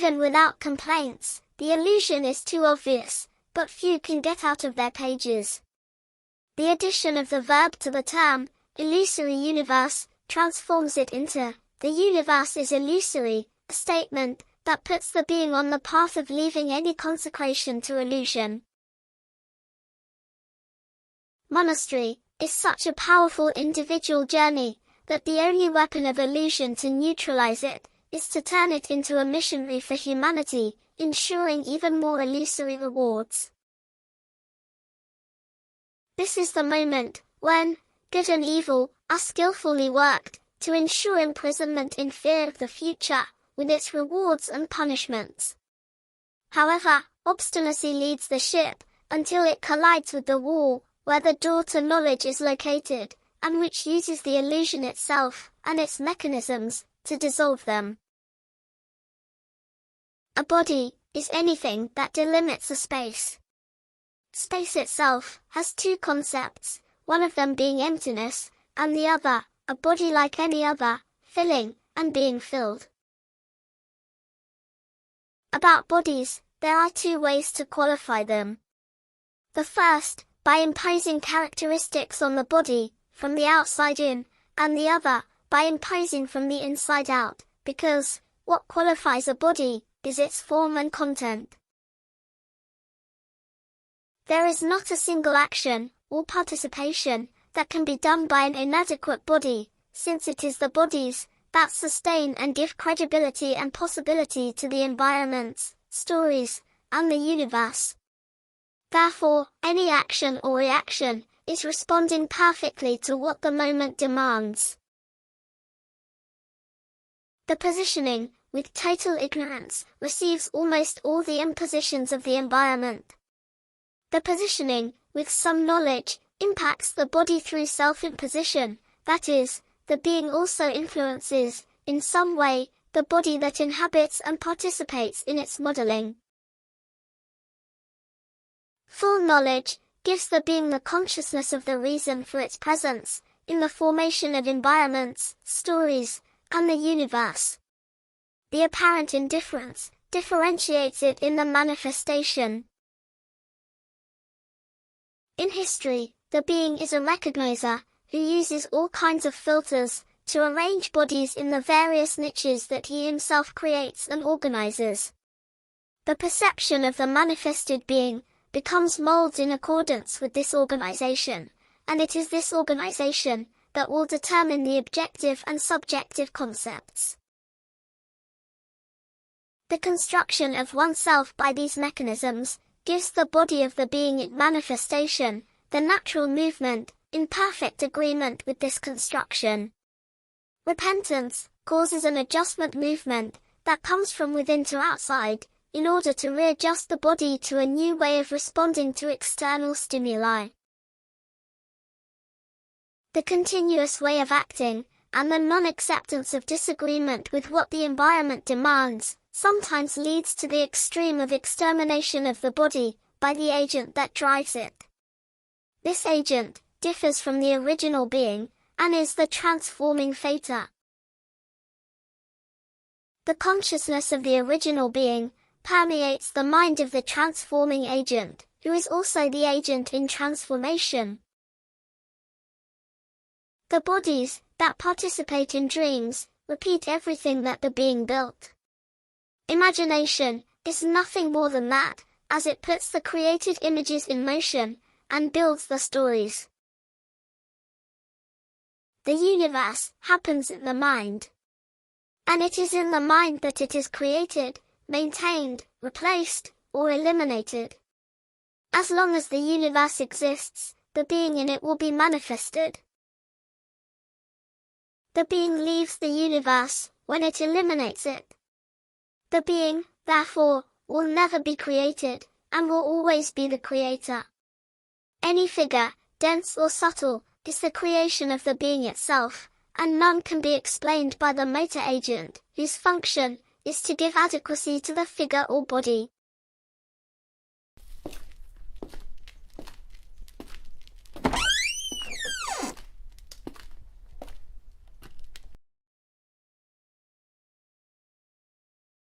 Even without complaints, the illusion is too obvious, but few can get out of their pages. The addition of the verb to the term, illusory universe, transforms it into, the universe is illusory, a statement that puts the being on the path of leaving any consecration to illusion. Monastery is such a powerful individual journey, that the only weapon of illusion to neutralize it, is to turn it into a missionary for humanity, ensuring even more illusory rewards. This is the moment, when, good and evil, are skillfully worked, to ensure imprisonment in fear of the future, with its rewards and punishments. However, obstinacy leads the ship, until it collides with the wall, where the door to knowledge is located, and which uses the illusion itself, and its mechanisms, to dissolve them. A body is anything that delimits a space. Space itself has two concepts, one of them being emptiness, and the other, a body like any other, filling, and being filled. About bodies, there are two ways to qualify them. The first, by imposing characteristics on the body, from the outside in, and the other, by imposing from the inside out, because, what qualifies a body, is its form and content. There is not a single action, or participation, that can be done by an inadequate body, since it is the bodies that sustain and give credibility and possibility to the environments, stories, and the universe. Therefore, any action or reaction is responding perfectly to what the moment demands. The positioning, with total ignorance, receives almost all the impositions of the environment. The positioning, with some knowledge, impacts the body through self-imposition, that is, the being also influences, in some way, the body that inhabits and participates in its modeling. Full knowledge gives the being the consciousness of the reason for its presence, in the formation of environments, stories, and the universe. The apparent indifference differentiates it in the manifestation. In history, the being is a recognizer, who uses all kinds of filters, to arrange bodies in the various niches that he himself creates and organizes. The perception of the manifested being becomes molds in accordance with this organization, and it is this organization that will determine the objective and subjective concepts. The construction of oneself by these mechanisms gives the body of the being its manifestation, the natural movement, in perfect agreement with this construction. Repentance causes an adjustment movement that comes from within to outside, in order to readjust the body to a new way of responding to external stimuli. The continuous way of acting, and the non-acceptance of disagreement with what the environment demands, sometimes leads to the extreme of extermination of the body, by the agent that drives it. This agent differs from the original being, and is the transforming theta. The consciousness of the original being permeates the mind of the transforming agent, who is also the agent in transformation. The bodies that participate in dreams repeat everything that the being built. Imagination is nothing more than that, as it puts the created images in motion, and builds the stories. The universe happens in the mind. And it is in the mind that it is created, maintained, replaced, or eliminated. As long as the universe exists, the being in it will be manifested. The being leaves the universe when it eliminates it. The being, therefore, will never be created, and will always be the creator. Any figure, dense or subtle, is the creation of the being itself, and none can be explained by the motor agent, whose function is to give adequacy to the figure or body.